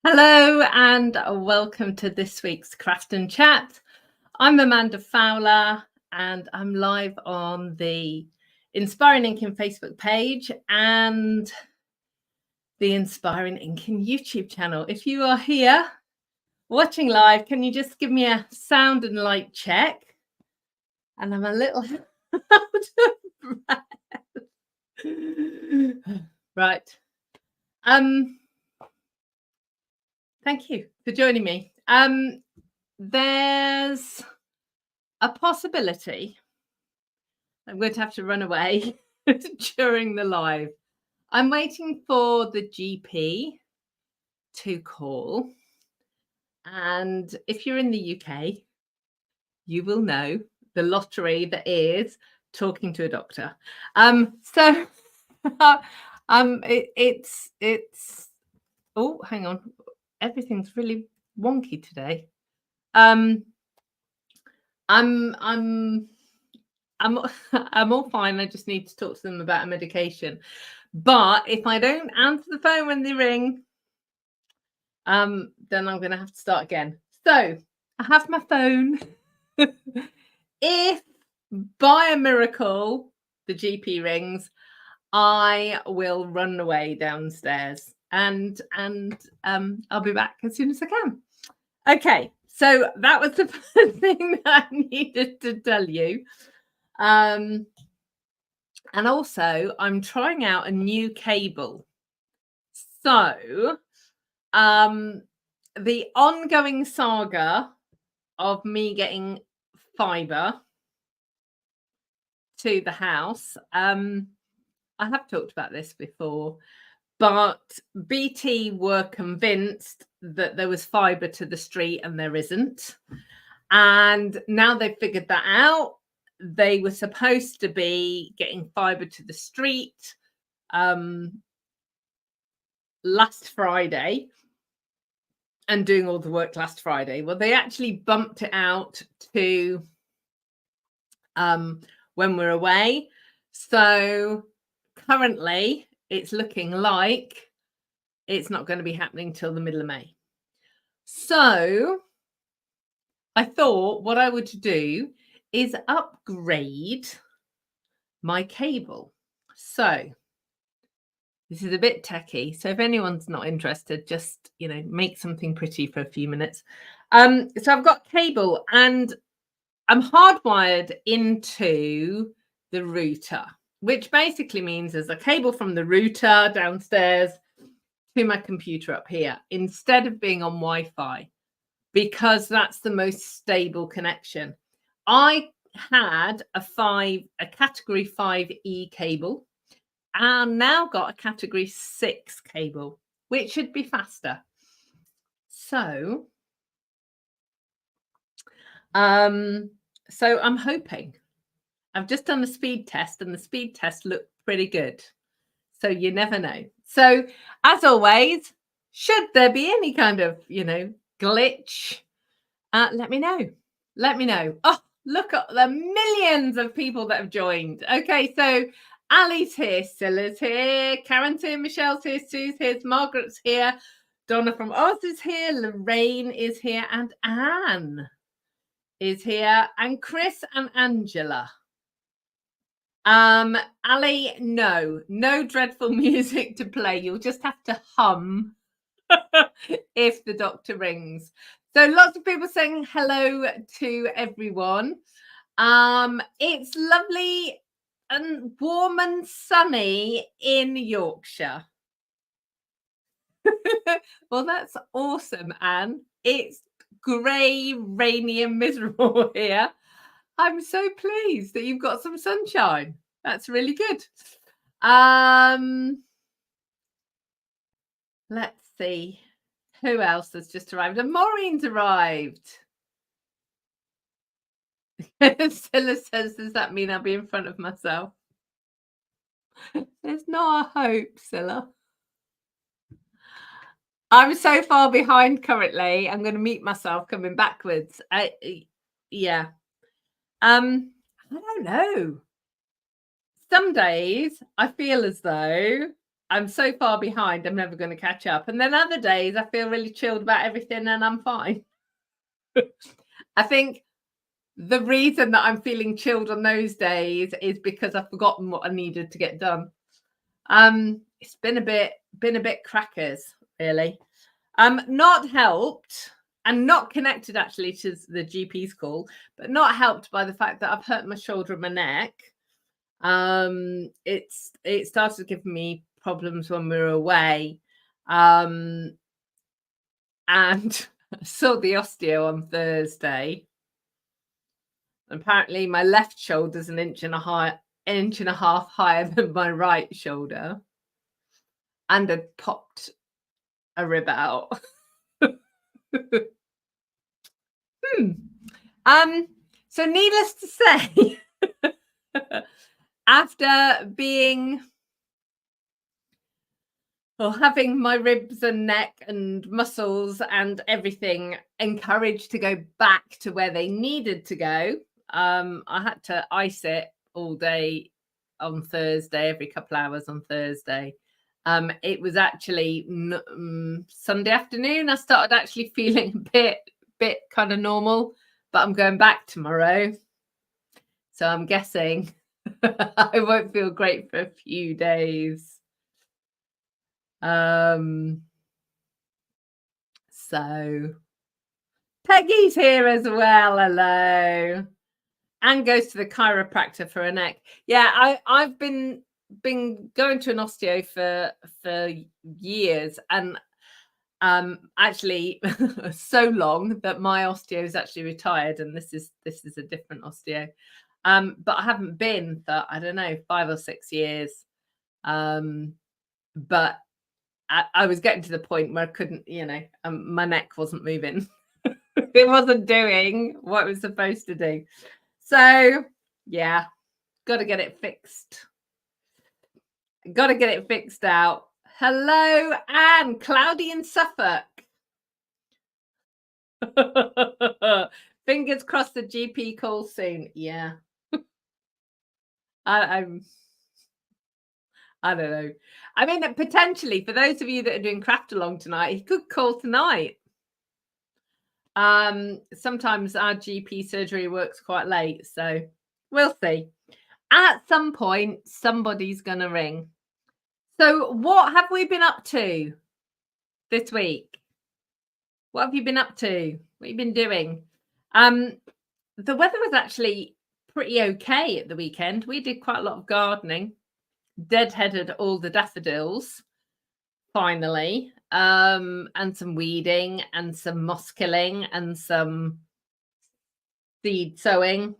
Hello and welcome to this week's Craft and Chat. I'm Amanda Fowler and I'm live on the Inspiring Inking Facebook page and the Inspiring Inking YouTube channel. If you are here watching live, can you just give me a sound and light check? And I'm a little out of breath. Right. Thank you for joining me. There's a possibility I'm going to have to run away during the live. I'm waiting for the GP to call. And if you're in the UK, you will know the lottery that is talking to a doctor. It's oh, hang on. Everything's really wonky today. I'm I'm all fine. I just need to talk to them about a medication. But if I don't answer the phone when they ring, then I'm going to have to start again. So I have my phone. If by a miracle the GP rings, I will run away downstairs and I'll be back as soon as I can. Okay, so that was the first thing that I needed to tell you. And also I'm trying out a new cable. So the ongoing saga of me getting fiber to the house. I have talked about this before, but BT were convinced that there was fiber to the street and there isn't. And now they've figured that out. They were supposed to be getting fiber to the street last Friday and doing all the work last Friday. Well, they actually bumped it out to when we're away. So currently it's looking like it's not going to be happening till the middle of May. So I thought what I would do is upgrade my cable. So this is a bit techie. So if anyone's not interested, just, make something pretty for a few minutes. So I've got cable and I'm hardwired into the router, which basically means there's a cable from the router downstairs to my computer up here instead of being on Wi-Fi, because that's the most stable connection. I had a category 5E cable and now got a category 6 cable, which should be faster. So I'm hoping. I've just done the speed test and the speed test looked pretty good. So you never know. So as always, should there be any kind of, glitch, let me know. Let me know. Oh, look at the millions of people that have joined. Okay, so Ali's here, Scylla's here, Karen's here, Michelle's here, Sue's here, Margaret's here, Donna from Oz is here, Lorraine is here, and Anne is here, and Chris and Angela. Ali, no dreadful music to play. You'll just have to hum if the doctor rings. So lots of people saying hello to everyone. It's lovely and warm and sunny in Yorkshire. Well, that's awesome, Anne. It's grey, rainy and miserable here. I'm so pleased that you've got some sunshine. That's really good. Let's see who else has just arrived. And Maureen's arrived. Scylla says, does that mean I'll be in front of myself? There's no hope, Scylla. I'm so far behind currently. I'm going to meet myself coming backwards. Yeah. I don't know. Some days I feel as though I'm so far behind, I'm never going to catch up. And then other days I feel really chilled about everything and I'm fine. I think the reason that I'm feeling chilled on those days is because I've forgotten what I needed to get done. It's been a bit crackers, really. Not helped and not connected actually to the GP's call, but not helped by the fact that I've hurt my shoulder and my neck. It started giving me problems when we were away. And I saw the osteo on Thursday. Apparently my left shoulder's an inch and a half higher than my right shoulder, and had popped a rib out. So needless to say, after having my ribs and neck and muscles and everything encouraged to go back to where they needed to go, I had to ice it all day on Thursday, every couple hours on Thursday. It was actually Sunday afternoon I started actually feeling a bit kind of normal, but I'm going back tomorrow, so I'm guessing I won't feel great for a few days. So Peggy's here as well. Hello. And goes to the chiropractor for her neck. Yeah, I've been going to an osteo for years, and actually so long that my osteo is actually retired, and this is a different osteo. But I haven't been for, I don't know, 5 or 6 years. But I was getting to the point where I couldn't, my neck wasn't moving. It wasn't doing what it was supposed to do. So yeah, got to get it fixed. Got to get it fixed out. Hello, Anne. Cloudy in Suffolk. Fingers crossed the GP calls soon. Yeah. I don't know. I mean, potentially for those of you that are doing craft along tonight, he could call tonight. Sometimes our GP surgery works quite late, so we'll see. At some point, somebody's gonna ring. So what have we been up to this week? What have you been up to? What have you been doing? The weather was actually pretty okay at the weekend. We did quite a lot of gardening, deadheaded all the daffodils finally, and some weeding and some moss killing and some seed sowing.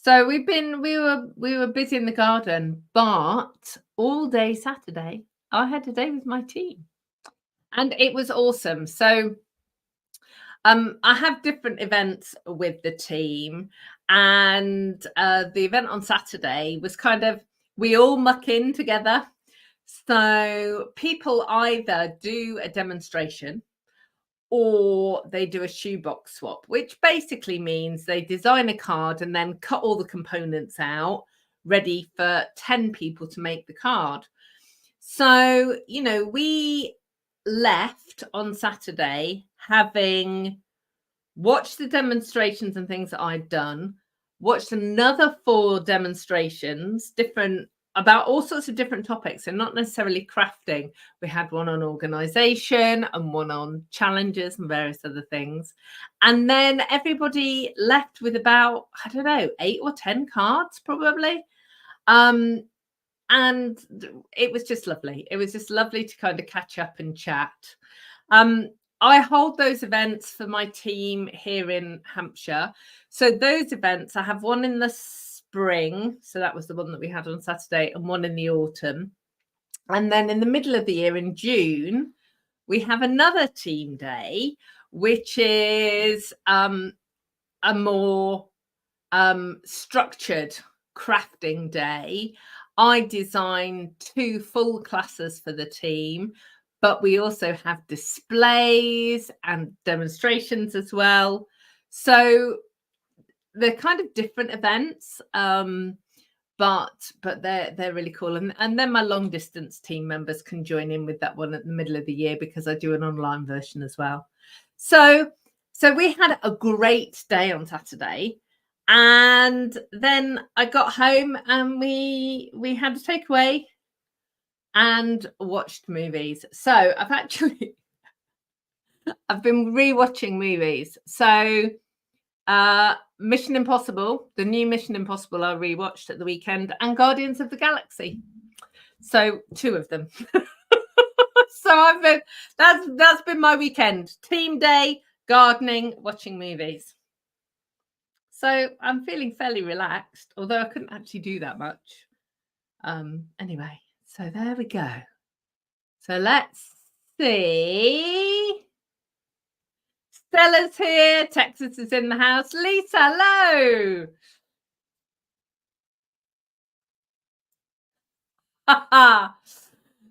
So we were busy in the garden, but all day Saturday I had a day with my team and it was awesome. So I have different events with the team, and the event on Saturday was kind of, we all muck in together. So people either do a demonstration or they do a shoebox swap, which basically means they design a card and then cut all the components out, ready for 10 people to make the card. So, we left on Saturday having watched the demonstrations and things that I'd done, watched another 4 demonstrations, about all sorts of different topics, and not necessarily crafting. We had one on organization and one on challenges and various other things. And then everybody left with about, I don't know, 8 or 10 cards probably. And it was just lovely. It was just lovely to kind of catch up and chat. I hold those events for my team here in Hampshire. So those events, I have one in the spring, so that was the one that we had on Saturday, and one in the autumn. And then in the middle of the year, in June, we have another team day, which is a more structured crafting day. I designed 2 full classes for the team, but we also have displays and demonstrations as well. So they're kind of different events. but they're really cool. And then my long distance team members can join in with that one at the middle of the year because I do an online version as well. So we had a great day on Saturday. And then I got home and we had a takeaway and watched movies. So I've been rewatching movies. So Mission Impossible, the new Mission Impossible I rewatched at the weekend, and Guardians of the Galaxy. So 2 of them. So that's been my weekend. Team day, gardening, watching movies. So I'm feeling fairly relaxed, although I couldn't actually do that much. Anyway, so there we go. So let's see. Stella's here. Texas is in the house. Lisa, hello.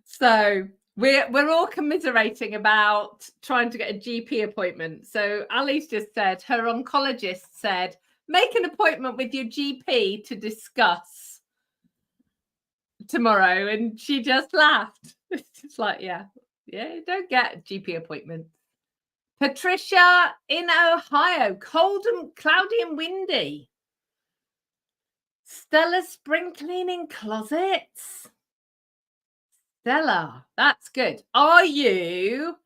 So we're all commiserating about trying to get a GP appointment. So Ali's just said her oncologist said, make an appointment with your GP to discuss tomorrow. And she just laughed. It's like, yeah, don't get GP appointments. Patricia in Ohio, cold and cloudy and windy. Stella spring cleaning closets. Stella, that's good. Are they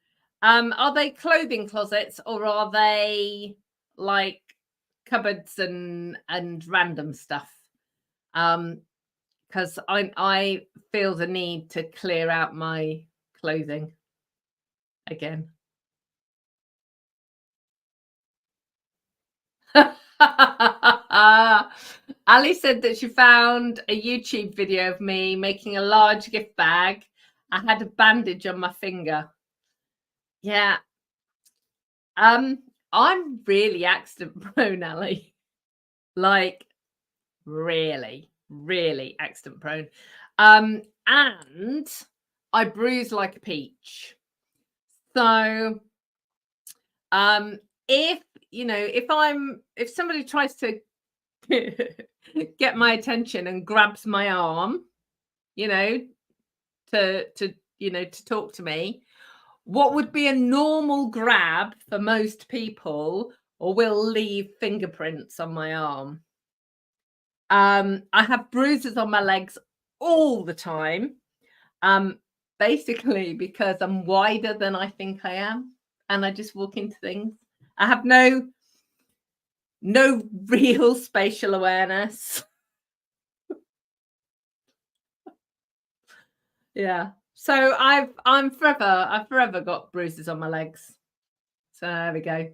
clothing closets or are they like cupboards and random stuff? Because I feel the need to clear out my clothing again. Ali said that she found a YouTube video of me making a large gift bag. I had a bandage on my finger. Yeah. I'm really accident prone, Ali. Like really, really accident prone. And I bruise like a peach. So if somebody tries to get my attention and grabs my arm, to talk to me, what would be a normal grab for most people or will leave fingerprints on my arm. I have bruises on my legs all the time, basically because I'm wider than I think I am and I just walk into things. I have no real spatial awareness. Yeah. So I've forever got bruises on my legs. So there we go.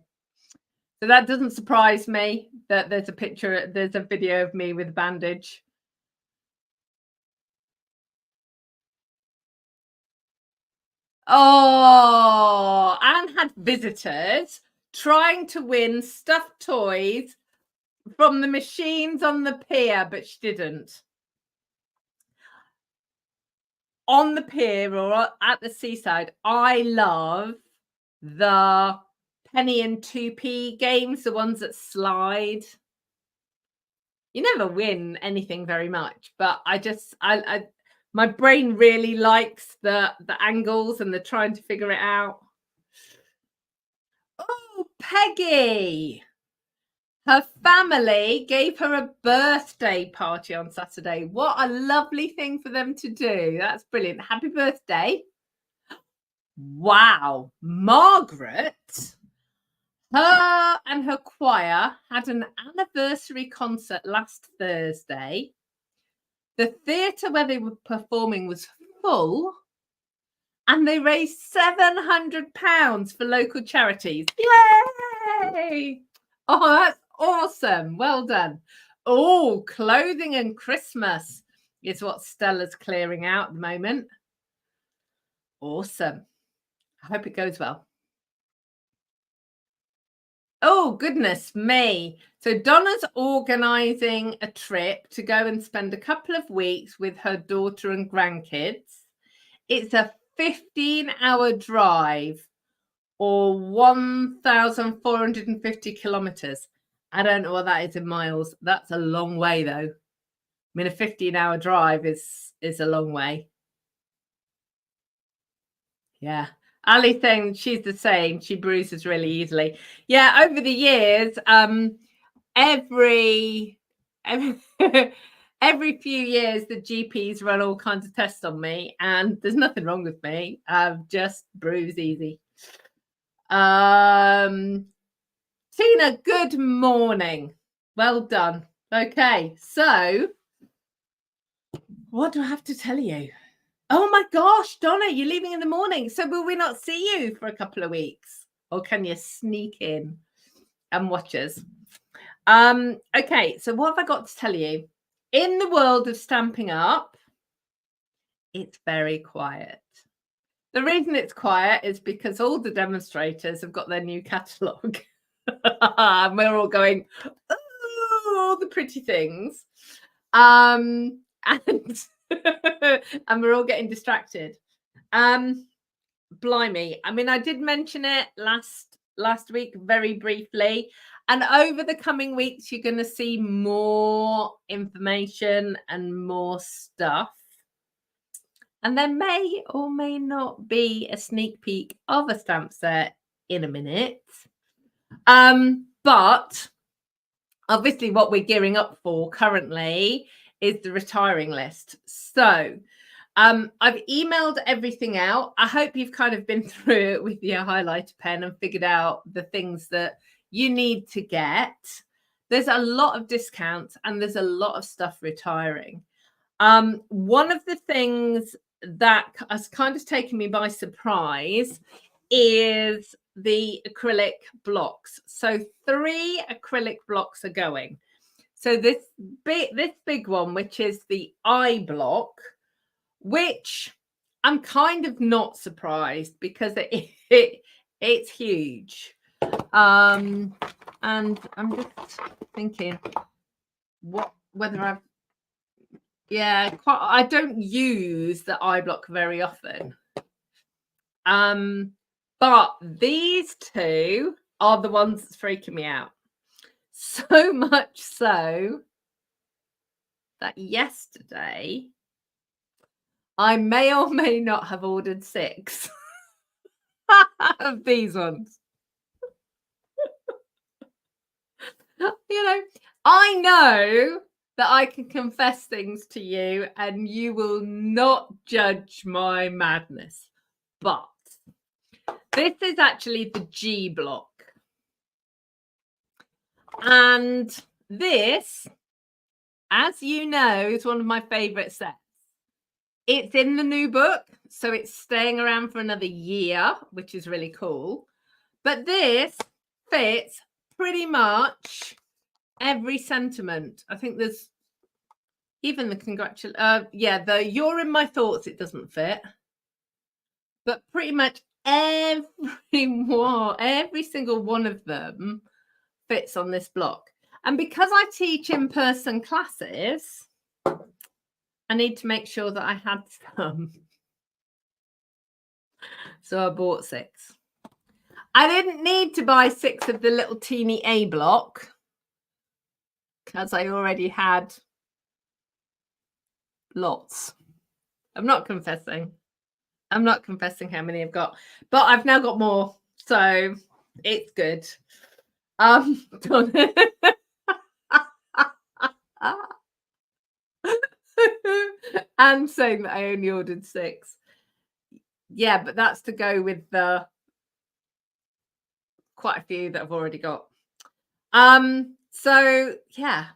So that doesn't surprise me that there's a video of me with a bandage. Oh, Anne had visitors trying to win stuffed toys from the machines on the pier, but she didn't. On the pier or at the seaside, I love the penny and 2p games, the ones that slide. You never win anything very much, but I my brain really likes the angles and the trying to figure it out. Oh, Peggy. Her family gave her a birthday party on Saturday. What a lovely thing for them to do. That's brilliant. Happy birthday. Wow. Margaret, her and her choir had an anniversary concert last Thursday. The theatre where they were performing was full and they raised £700 for local charities. Yay! Oh, that's awesome. Well done. Oh, clothing and Christmas is what Stella's clearing out at the moment. Awesome. I hope it goes well. Oh, goodness me. So Donna's organising a trip to go and spend a couple of weeks with her daughter and grandkids. It's a 15-hour drive or 1,450 kilometers. I don't know what that is in miles. That's a long way, though. mean, a 15-hour drive is a long way. Yeah. Ali saying she's the same. She bruises really easily. Yeah, over the years, every every few years the GPs run all kinds of tests on me, and there's nothing wrong with me. Just bruise easy. Tina, good morning. Well done. Okay, so what do I have to tell you? Oh my gosh, Donna, you're leaving in the morning. So will we not see you for a couple of weeks? Or can you sneak in and watch us? Okay, so what have I got to tell you? In the world of Stampin' Up, it's very quiet. The reason it's quiet is because all the demonstrators have got their new catalogue. And we're all going, oh, all the pretty things. And and we're all getting distracted. Blimey. I mean, I did mention it last week very briefly. And over the coming weeks, you're going to see more information and more stuff. And there may or may not be a sneak peek of a stamp set in a minute. But obviously what we're gearing up for currently is the retiring list. So I've emailed everything out. I hope you've kind of been through it with your highlighter pen and figured out the things that you need to get. There's a lot of discounts and there's a lot of stuff retiring. One of the things that has kind of taken me by surprise is the acrylic blocks. So 3 acrylic blocks are going. So this big one, which is the eye block, which I'm kind of not surprised because it's huge. And I'm just thinking whether I don't use the eye block very often. But these 2 are the ones that's freaking me out. So much so that yesterday I may or may not have ordered 6 of these ones. You know, I know that I can confess things to you and you will not judge my madness. But this is actually the G block. And this, as you know, is one of my favorite sets. It's in the new book, so it's staying around for another year, which is really cool. But this fits pretty much every sentiment. I think there's even the the you're in my thoughts, it doesn't fit. But pretty much every single one of them fits on this block. And because I teach in-person classes, I need to make sure that I had some. So I bought 6. I didn't need to buy 6 of the little teeny A block because I already had lots. I'm not confessing how many I've got, but I've now got more, so it's good. I'm saying that I only ordered 6. Yeah, but that's to go with the quite a few that I've already got. So yeah.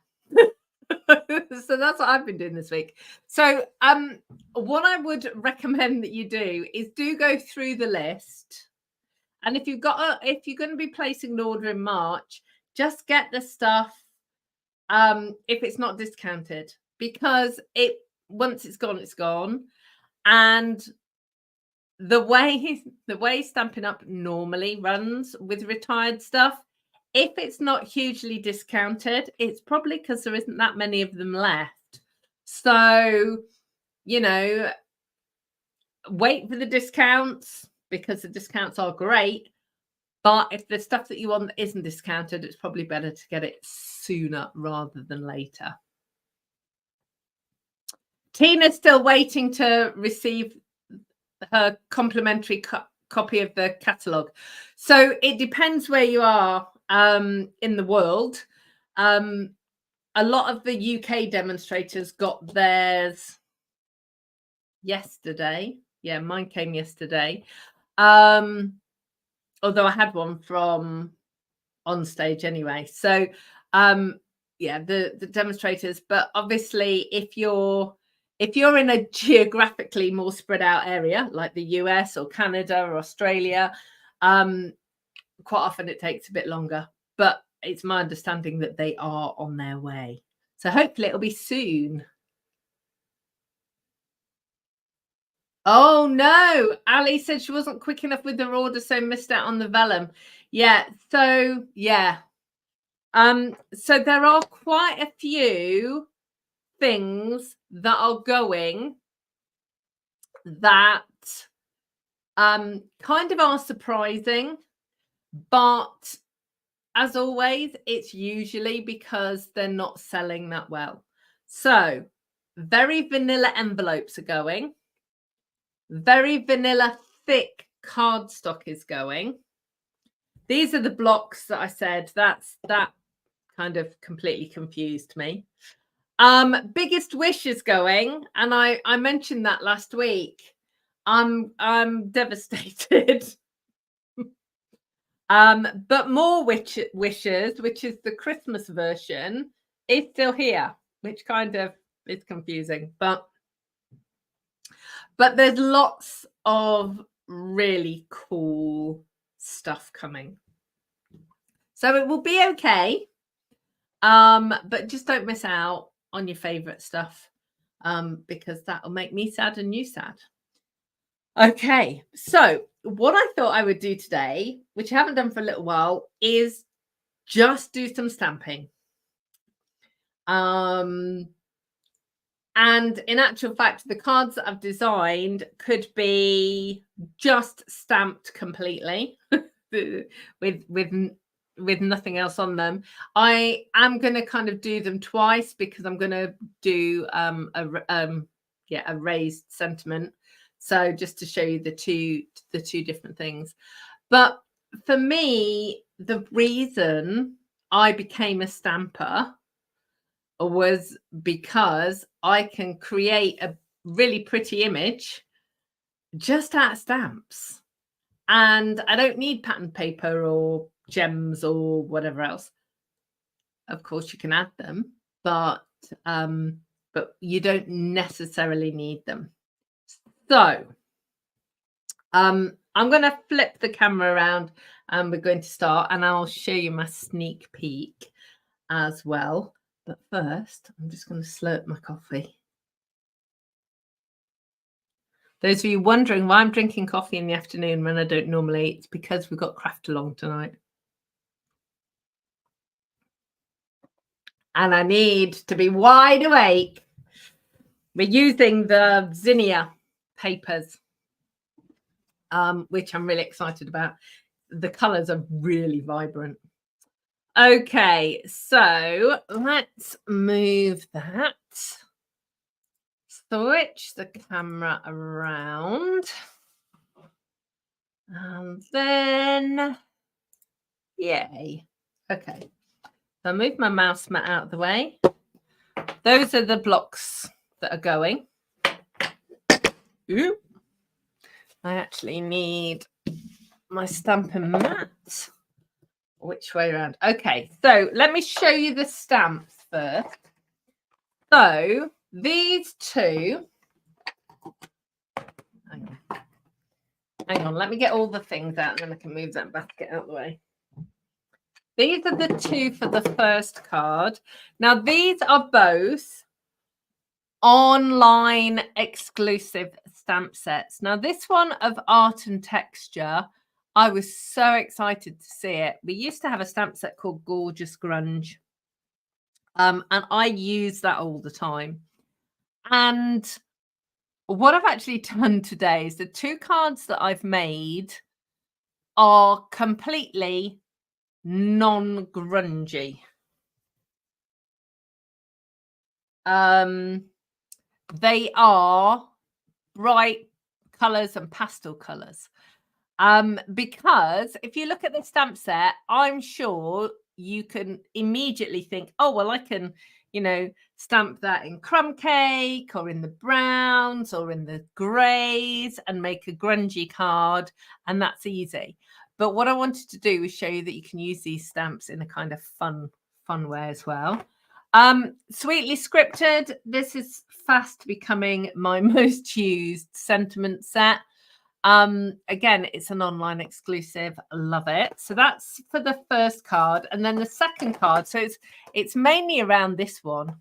So that's what I've been doing this week. So what I would recommend that you do is go through the list. And if you're going to be placing an order in March, just get the stuff if it's not discounted, because once it's gone, it's gone. And the way Stampin' Up normally runs with retired stuff, if it's not hugely discounted, it's probably because there isn't that many of them left. So, wait for the discounts, because the discounts are great. But if the stuff that you want isn't discounted, it's probably better to get it sooner rather than later. Tina's still waiting to receive her complimentary copy of the catalogue. So it depends where you are in the world. A lot of the UK demonstrators got theirs yesterday. Yeah, mine came yesterday. Although I had one from on stage anyway. So yeah, the demonstrators, but obviously if you're in a geographically more spread out area like the US or Canada or Australia, quite often it takes a bit longer, but it's my understanding that they are on their way. So hopefully it'll be soon. Oh no, Ali said she wasn't quick enough with her order, so missed out on the vellum. Yeah, so yeah. So there are quite a few things that are going that kind of are surprising, but as always, it's usually because they're not selling that well. So very vanilla envelopes are going. Very vanilla thick cardstock is going. These are the blocks that I said. That kind of completely confused me. Biggest wish is going, and I mentioned that last week. I'm devastated. But more wishes, which is the Christmas version, is still here, which kind of is confusing. But there's lots of really cool stuff coming. So it will be okay. But just don't miss out on your favorite stuff, because that'll make me sad and you sad. Okay, so what I thought I would do today, which I haven't done for a little while, is just do some stamping. And in actual fact, the cards that I've designed could be just stamped completely with nothing else on them. I am going to kind of do them twice because I'm going to do a raised sentiment. So just to show you the two different things. But for me, the reason I became a stamper was because I can create a really pretty image just out of stamps. And I don't need pattern paper or gems or whatever else. Of course, you can add them, but you don't necessarily need them. So I'm going to flip the camera around and we're going to start, and I'll show you my sneak peek as well. But first, I'm just going to slurp my coffee. Those of you wondering why I'm drinking coffee in the afternoon when I don't normally, it's because we've got craft along tonight. And I need to be wide awake. We're using the Zinnia papers, which I'm really excited about. The colours are really vibrant. Okay, so let's move that. Switch the camera around. And then, yay. Okay, so I move my mouse mat out of the way. Those are the blocks that are going. Ooh. I actually need my Stampin' mat. Which way around? Okay, so let me show you the stamps first. So these two, hang on, let me get all the things out and then I can move that basket out of the way. These are the two for the first card. Now these are both online exclusive stamp sets. Now this one of Art and Texture, I was so excited to see it. We used to have a stamp set called Gorgeous Grunge, and I use that all the time. And what I've actually done today is the two cards that I've made are completely non-grungy. they are bright colours and pastel colours. Because if you look at the stamp set, I'm sure you can immediately think, oh, well, I can, stamp that in crumb cake or in the browns or in the greys and make a grungy card, and that's easy. But what I wanted to do was show you that you can use these stamps in a kind of fun way as well. Sweetly Scripted, this is fast becoming my most used sentiment set. Again, it's an online exclusive. Love it. So that's for the first card. And then the second card, so it's mainly around this one.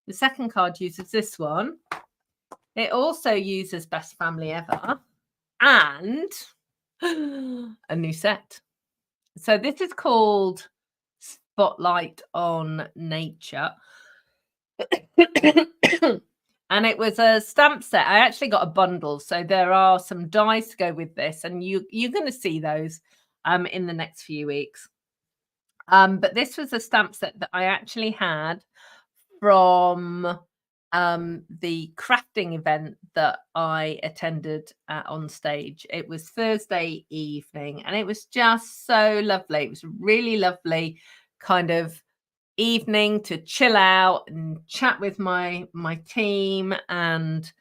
The second card uses this one. It also uses Best Family Ever and a new set. So this is called Spotlight on Nature. And it was a stamp set. I actually got a bundle, so there are some dies to go with this, and you're going to see those in the next few weeks. But this was a stamp set that I actually had from the crafting event that I attended on stage. It was Thursday evening, and it was just so lovely. It was a really lovely kind of evening to chill out and chat with my team and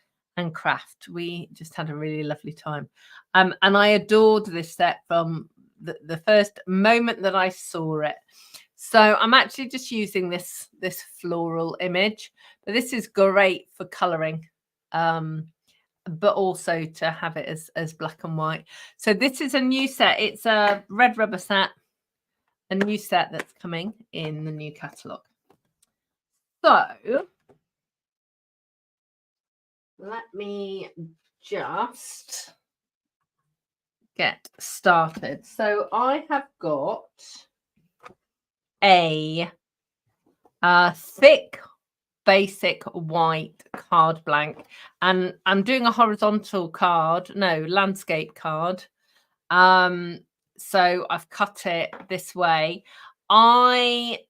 craft. We just had a really lovely time, and I adored this set from the first moment that I saw it. So I'm actually just using this floral image, but this is great for coloring, but also to have it as black and white. So this is a new set. It's a red rubber set, a new set that's coming in the new catalogue. So let me just get started. So I have got a thick basic white card blank, and I'm doing a horizontal card, landscape card. So I've cut it this way. I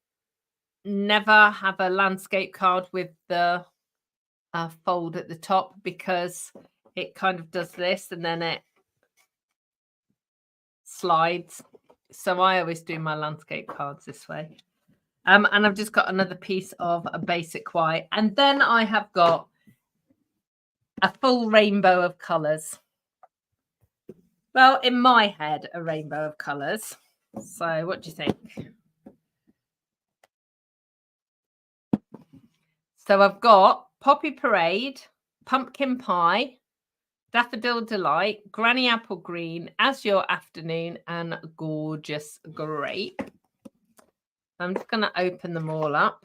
never have a landscape card with the fold at the top because it kind of does this and then it slides. So I always do my landscape cards this way. And I've just got another piece of a basic white. And then I have got a full rainbow of colours. Well, in my head, a rainbow of colours. So what do you think? So I've got Poppy Parade, Pumpkin Pie, Daffodil Delight, Granny Apple Green, Azure Afternoon, and Gorgeous Grape. I'm just going to open them all up.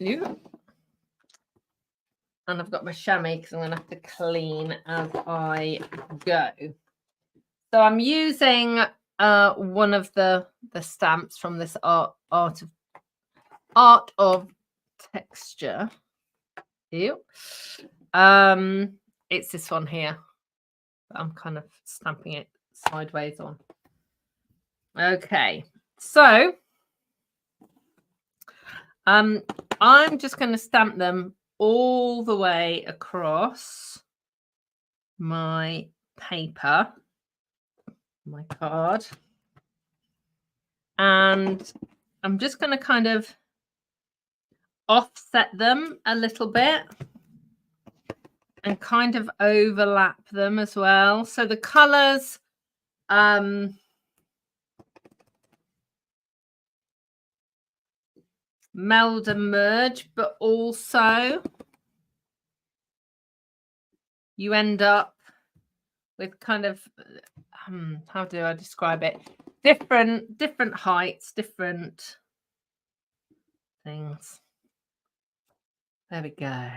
Ooh. And I've got my chamois because I'm going to have to clean as I go. So I'm using one of the stamps from this art of texture. Ew. It's this one here. I'm kind of stamping it sideways on. Okay, so I'm just going to stamp them all the way across my paper, my card, and I'm just going to kind of offset them a little bit and kind of overlap them as well. So the colors meld and merge, but also you end up with kind of how do I describe it? Different heights, different things. There we go.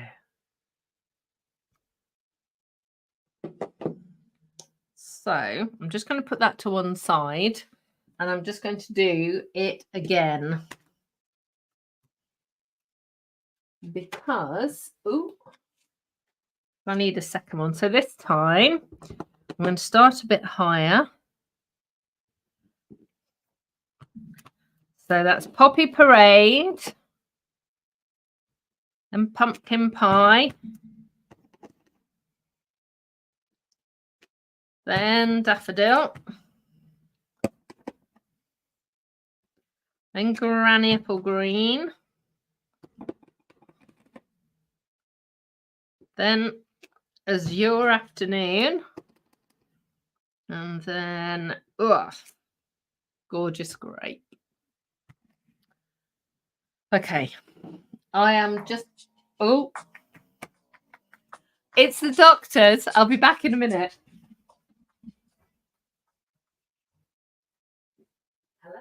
So I'm just going to put that to one side, and I'm just going to do it again. because, ooh, I need a second one. So this time I'm going to start a bit higher. So that's Poppy Parade and Pumpkin Pie. Then Daffodil. Then Granny Apple Green. Then Azure Afternoon. And then, gorgeous grape. Okay, I am just, it's the doctors. I'll be back in a minute. Hello.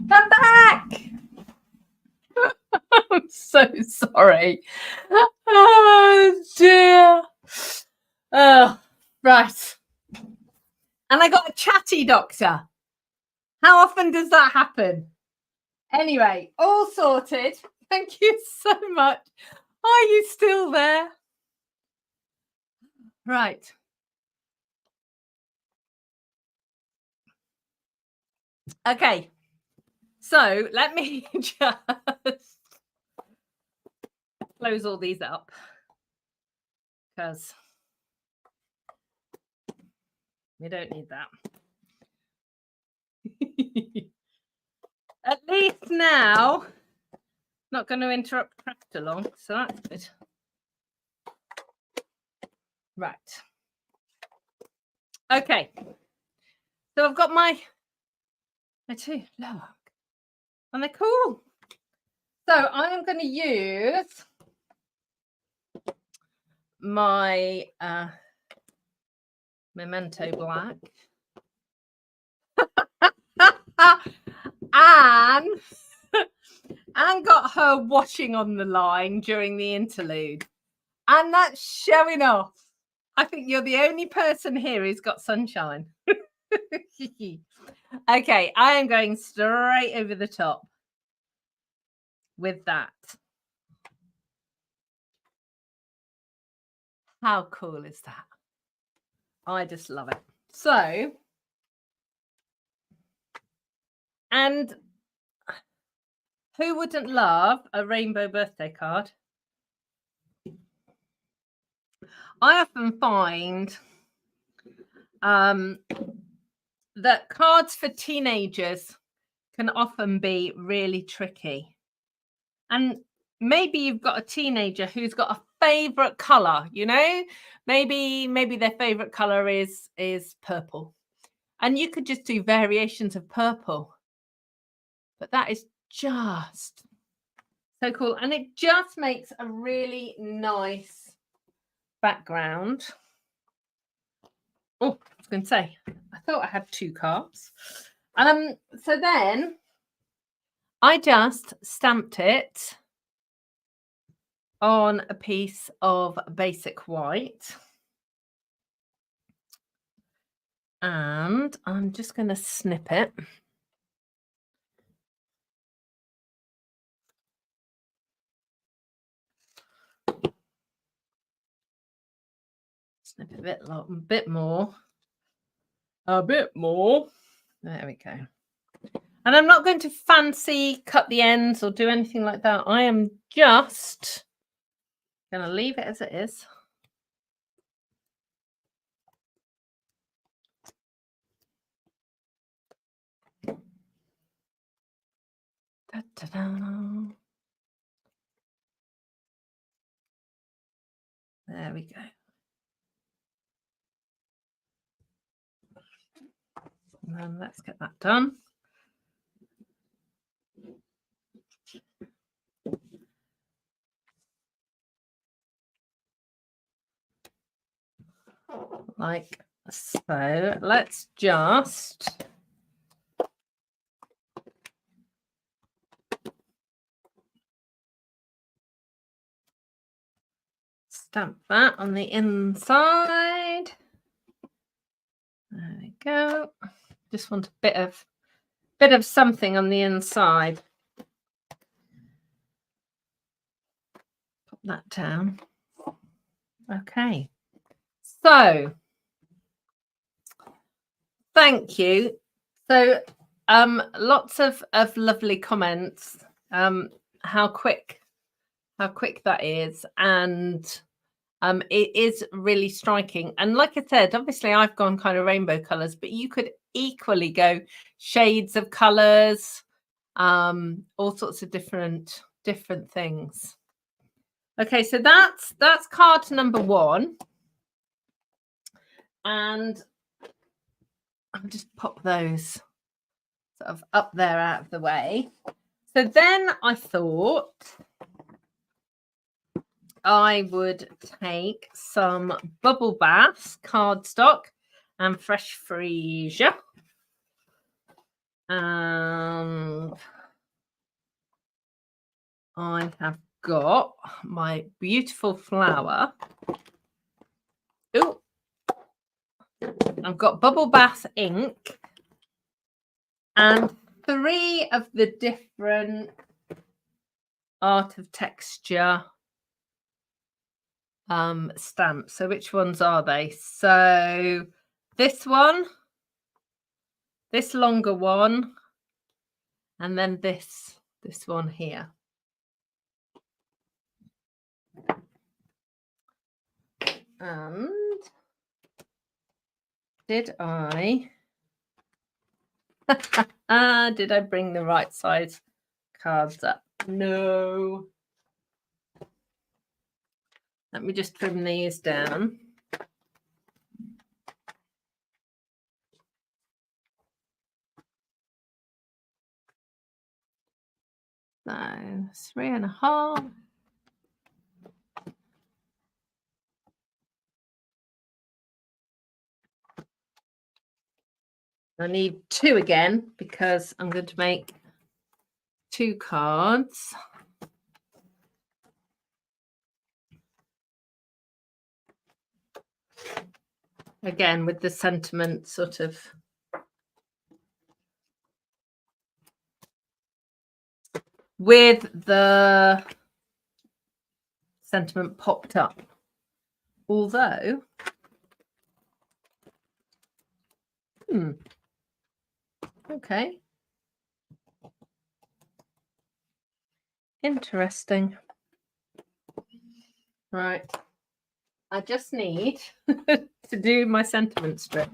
Come back! I'm so sorry. Oh dear. Oh, right. And I got a chatty doctor. How often does that happen? Anyway, all sorted. Thank you so much. Are you still there? Right. Okay. So let me just close all these up because we don't need that. At least now, not going to interrupt craft along, so that's good. Right. Okay. So I've got my two. Look. And they're cool. So I am going to use my Memento Black. and got her washing on the line during the interlude. And that's showing off. I think you're the only person here who's got sunshine. Okay, I am going straight over the top with that. How cool is that? I just love it. So, and who wouldn't love a rainbow birthday card? I often find that cards for teenagers can often be really tricky. And maybe you've got a teenager who's got a favorite color, you know, maybe their favorite color is purple. And you could just do variations of purple. But that is just so cool. And it just makes a really nice background. Oh, I was going to say, I thought I had 2 cards. So then I just stamped it on a piece of basic white. And I'm just going to snip it. Snip a bit more. A bit more. There we go. And I'm not going to fancy cut the ends or do anything like that. I am just going to leave it as it is. Da-da-da. There we go. And then let's get that done. Like so. Let's just stamp that on the inside. There we go. Just want a bit of something on the inside. Pop that down. Okay. So thank you. So lots of lovely comments. How quick that is, and it is really striking. And like I said, obviously I've gone kind of rainbow colors, but you could equally go shades of colors, all sorts of different things. Okay, so that's card number 1. And I'll just pop those sort of up there out of the way. So then I thought I would take some Bubble Bath cardstock and fresh freesia. And I have got my beautiful flower. Oh, I've got Bubble Bath ink and 3 of the different Art of Texture stamps. So which ones are they? So this one, this longer one, and then this one here. And did I did I bring the right size cards up? No. Let me just trim these down. So 3.5. I need 2 again because I'm going to make 2 cards. Again, with the sentiment sort of with the sentiment popped up. Although, okay. Interesting. Right. I just need to do my sentiment strip.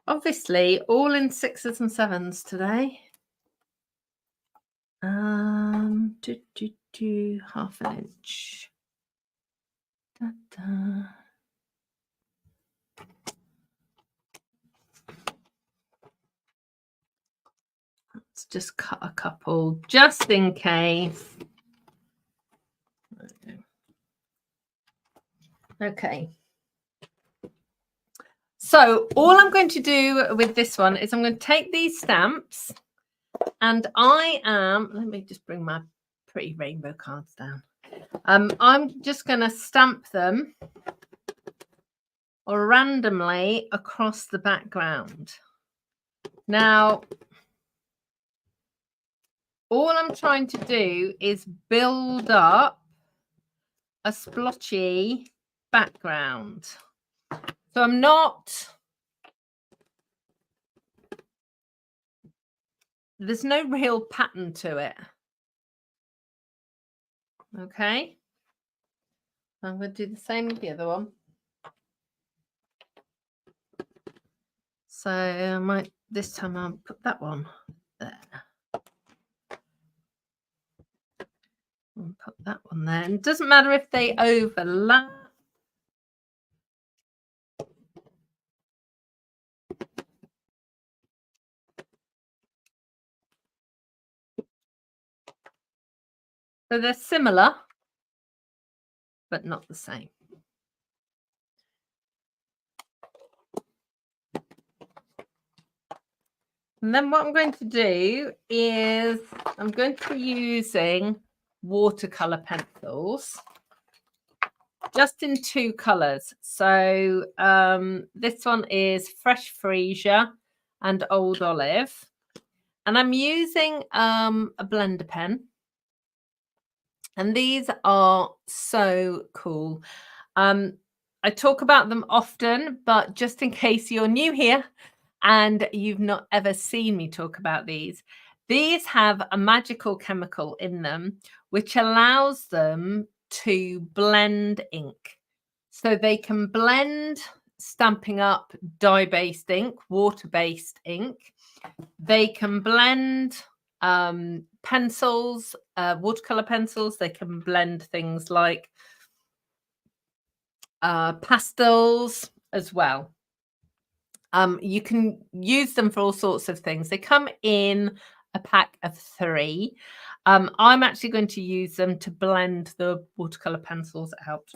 Obviously, all in 6s and 7s today. Half an inch. Da, da. Let's just cut a couple just in case. Okay. So all I'm going to do with this one is I'm going to take these stamps and let me just bring my pretty rainbow cards down. I'm just going to stamp them randomly across the background. Now, all I'm trying to do is build up a splotchy background. So I'm not, there's no real pattern to it. Okay. I'm going to do the same with the other one. So this time I'll put that one there. And put that one there. And it doesn't matter if they overlap. So they're similar, but not the same. And then what I'm going to do is I'm going to be using watercolor pencils just in 2 colors. So this one is Fresh Freesia and Old Olive. And I'm using a blender pen. And these are so cool. I talk about them often, but just in case you're new here and you've not ever seen me talk about these have a magical chemical in them, which allows them to blend ink. So they can blend Stampin' Up dye-based ink, water-based ink. They can blend pencils, watercolor pencils. They can blend things like pastels as well. You can use them for all sorts of things. They come in a pack of 3. I'm actually going to use them to blend the watercolor pencils out.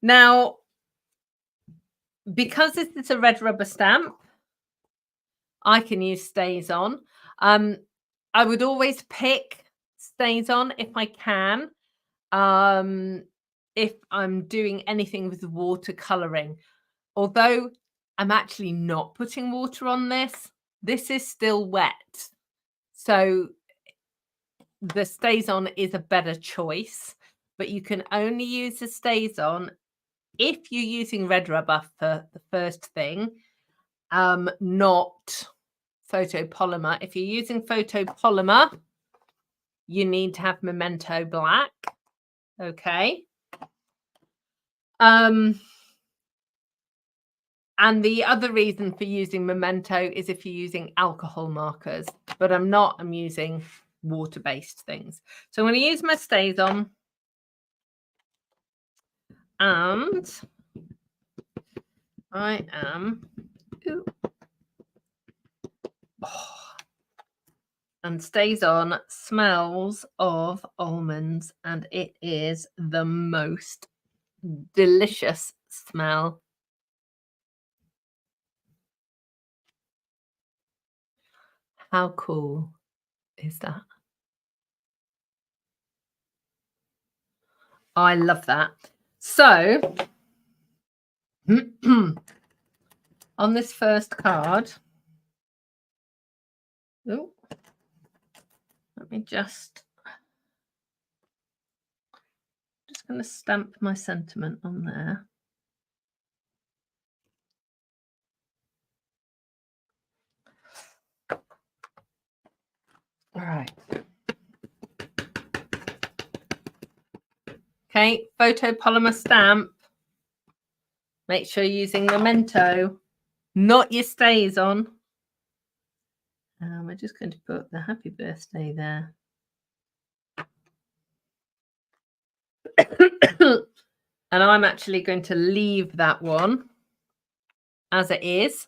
Now, because this is a red rubber stamp, I can use Stays On. I would always pick Stays On if I can. If I'm doing anything with watercoloring, although I'm actually not putting water on this. This is still wet. So the Stays On is a better choice, but you can only use the Stays On if you're using red rubber for the first thing, not photopolymer. If you're using photopolymer, you need to have Memento Black. Okay. And the other reason for using Memento is if you're using alcohol markers, but I'm not. I'm using water-based things. So I'm going to use my Stays On, and I am and Stays On smells of almonds, and it is the most delicious smell. How cool is that? I love that. So on this first card, let me just going to stamp my sentiment on there. All right. Okay, photopolymer stamp. Make sure you're using Memento, not your Stays On. We're just going to put the happy birthday there. And I'm actually going to leave that one as it is.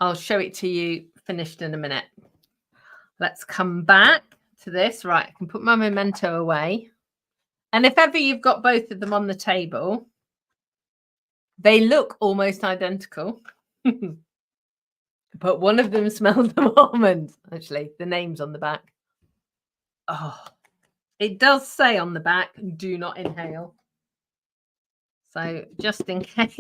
I'll show it to you finished in a minute. Let's come back to this. Right, I can put my Memento away. And if ever you've got both of them on the table, they look almost identical. But one of them smells of almonds. Actually, the name's on the back. Oh, it does say on the back, do not inhale. So just in case,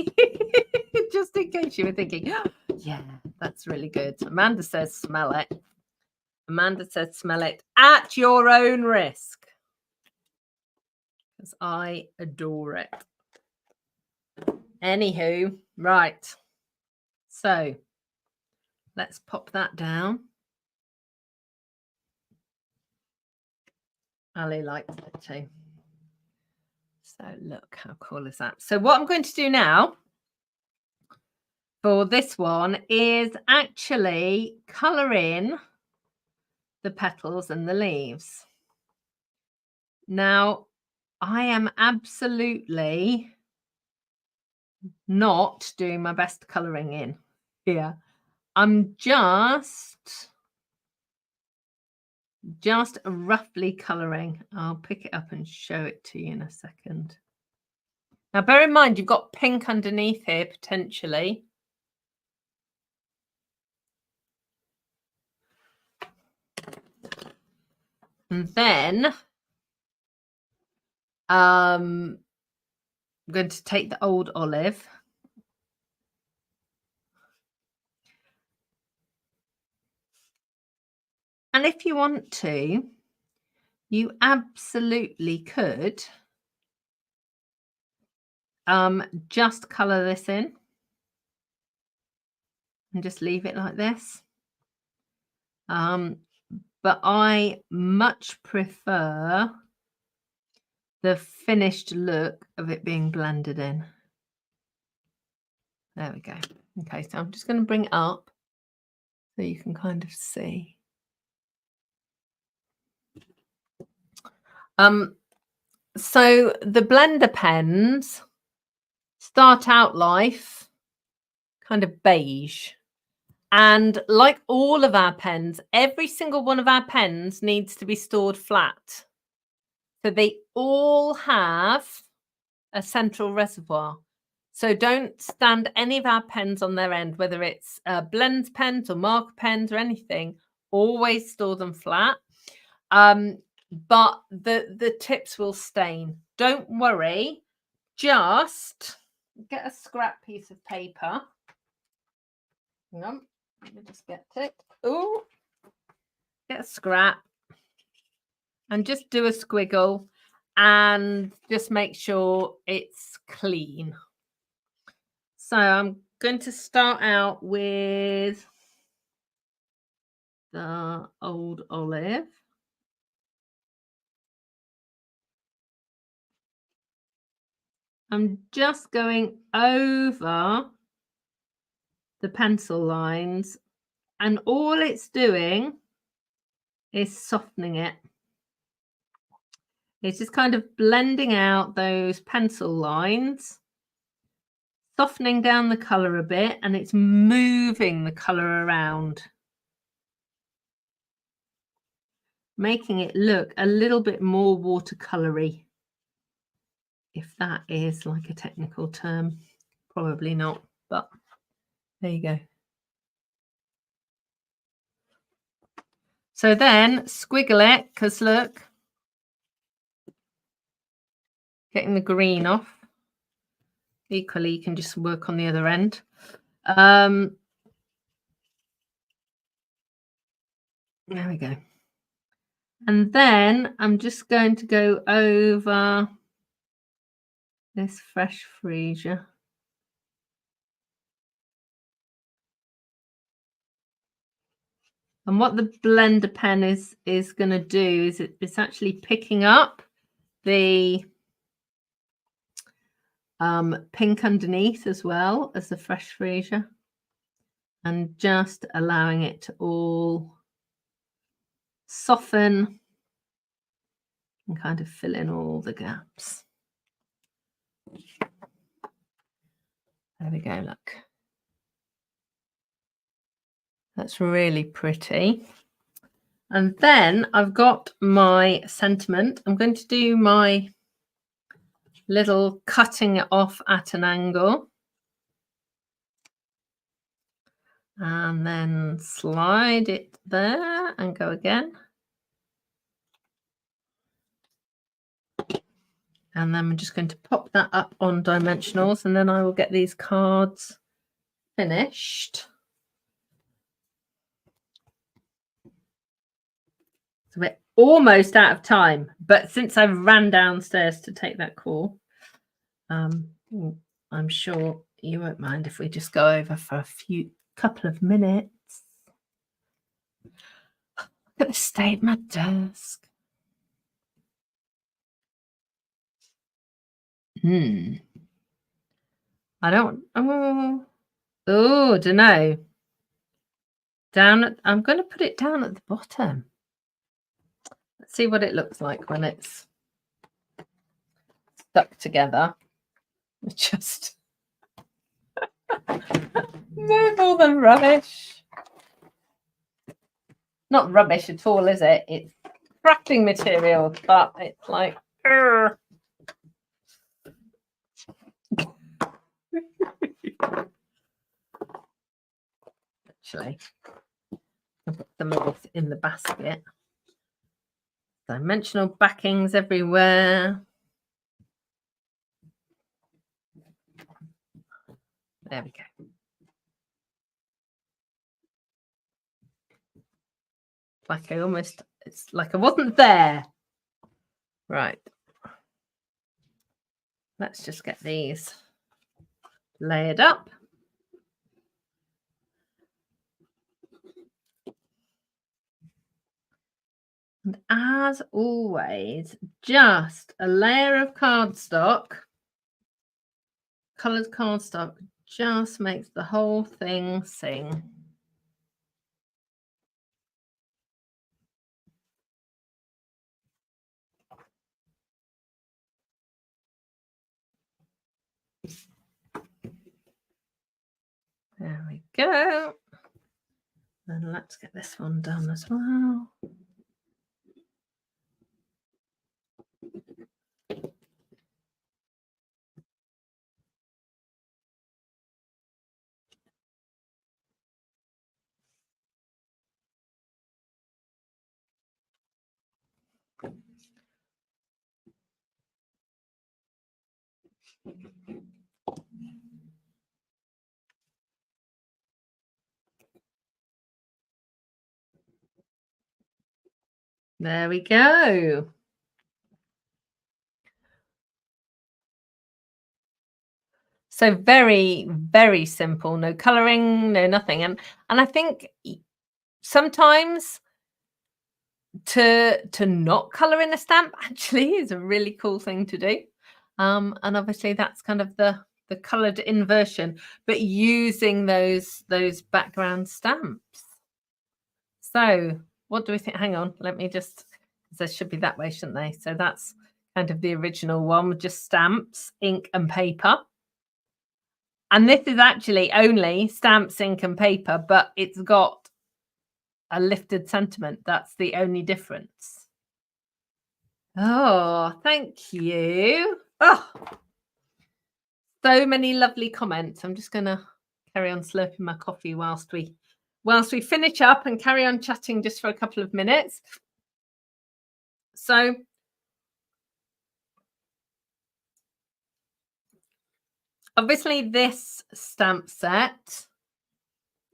just in case you were thinking, oh, yeah, that's really good. Amanda says, smell it. Amanda says, smell it at your own risk. Because I adore it. Anywho, right. So let's pop that down. Ali likes it too. So look, how cool is that? So what I'm going to do now for this one is actually colour in the petals and the leaves. Now, I am absolutely not doing my best colouring in here. I'm just roughly colouring. I'll pick it up and show it to you in a second. Now, bear in mind, you've got pink underneath here, potentially. And then I'm going to take the old olive. And if you want to, you absolutely could just colour this in and just leave it like this. But I much prefer the finished look of it being blended in. There we go. Okay, so I'm just going to bring it up so you can kind of see. So the blender pens start out life kind of beige, And like all of our pens, every single one of our pens needs to be stored flat. So they all have a central reservoir. So don't stand any of our pens on their end, whether it's blend pens or marker pens or anything. Always store them flat. But the tips will stain. Don't worry. Just get a scrap piece of paper. Hang on, let me just get it. Oh, get a scrap and just do a squiggle and just make sure it's clean. So I'm going to start out with the old olive. I'm just going over the pencil lines, and all it's doing is softening it. It's just kind of blending out those pencil lines, softening down the colour a bit, and it's moving the colour around, making it look a little bit more watercolory, if that is like a technical term. Probably not, but there you go. So then squiggle it, because look, getting the green off. Equally, you can just work on the other end. There we go. And then I'm just going to go over this fresh freesia. And what the blender pen is going to do is it's actually picking up the pink underneath as well as the fresh freesia, and just allowing it to all soften and kind of fill in all the gaps. There we go, look. That's really pretty. And then I've got my sentiment. I'm going to do my little cutting it off at an angle. And then slide it there and go again. And then I'm just going to pop that up on dimensionals, and then I will get these cards finished. So we're almost out of time, but since I ran downstairs to take that call, I'm sure you won't mind if we just go over for a couple of minutes. Look at the state of my desk. I don't. Oh, don't know. I'm going to put it down at the bottom. Let's see what it looks like when it's stuck together. Just move all the rubbish. Not rubbish at all, is it? It's crafting material, but it's like. Actually, I'll put them all in the basket. Dimensional backings everywhere. There we go. It's like I wasn't there. Right. Let's just get these layered up. And as always, just a layer of cardstock, coloured cardstock, just makes the whole thing sing. There we go. And let's get this one done as well. There we go. So very, very simple, no coloring, no nothing. And I think sometimes to not color in a stamp actually is a really cool thing to do. And obviously that's kind of the colored in version, but using those background stamps. So what do we think? Hang on, let me just, they should be that way, shouldn't they? So that's kind of the original one with just stamps, ink and paper. And this is actually only stamps, ink and paper, but it's got a lifted sentiment. That's the only difference. Oh, thank you. Oh, so many lovely comments. I'm just going to carry on slurping my coffee whilst we finish up and carry on chatting just for a couple of minutes. So obviously this stamp set,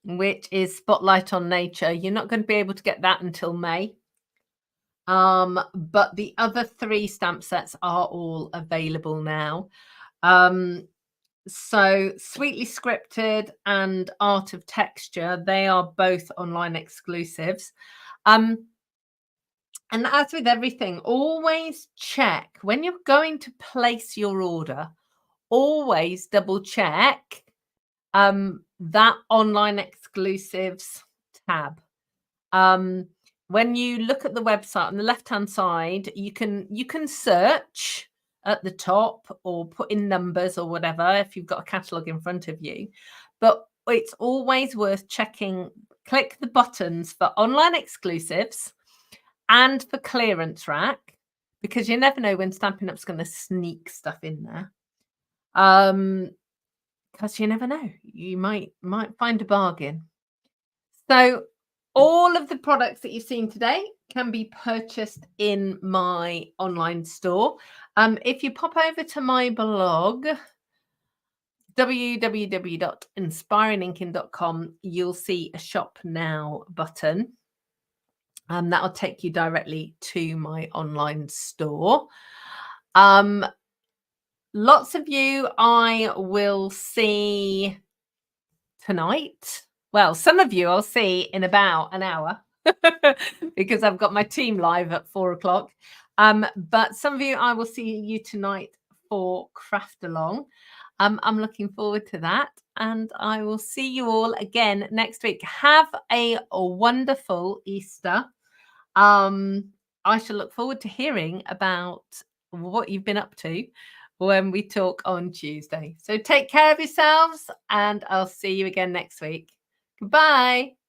which is Spotlight on Nature, you're not going to be able to get that until May. But the other 3 stamp sets are all available now. So Sweetly Scripted and Art of Texture, they are both online exclusives. And as with everything, always check when you're going to place your order, always double check that online exclusives tab. When you look at the website on the left-hand side, you can search at the top or put in numbers or whatever if you've got a catalogue in front of you. But it's always worth checking, click the buttons for online exclusives and for clearance rack, because you never know when Stampin' Up's going to sneak stuff in there. Because you never know, you might find a bargain. So all of the products that you've seen today can be purchased in my online store. If you pop over to my blog, www.inspiringinking.com, you'll see a shop now button. That'll take you directly to my online store. Lots of you I will see tonight. Well, some of you I'll see in about an hour because I've got my team live at 4 o'clock. But some of you I will see you tonight for Craft Along. I'm looking forward to that. And I will see you all again next week. Have a wonderful Easter. I shall look forward to hearing about what you've been up to when we talk on Tuesday. So take care of yourselves and I'll see you again next week. Goodbye.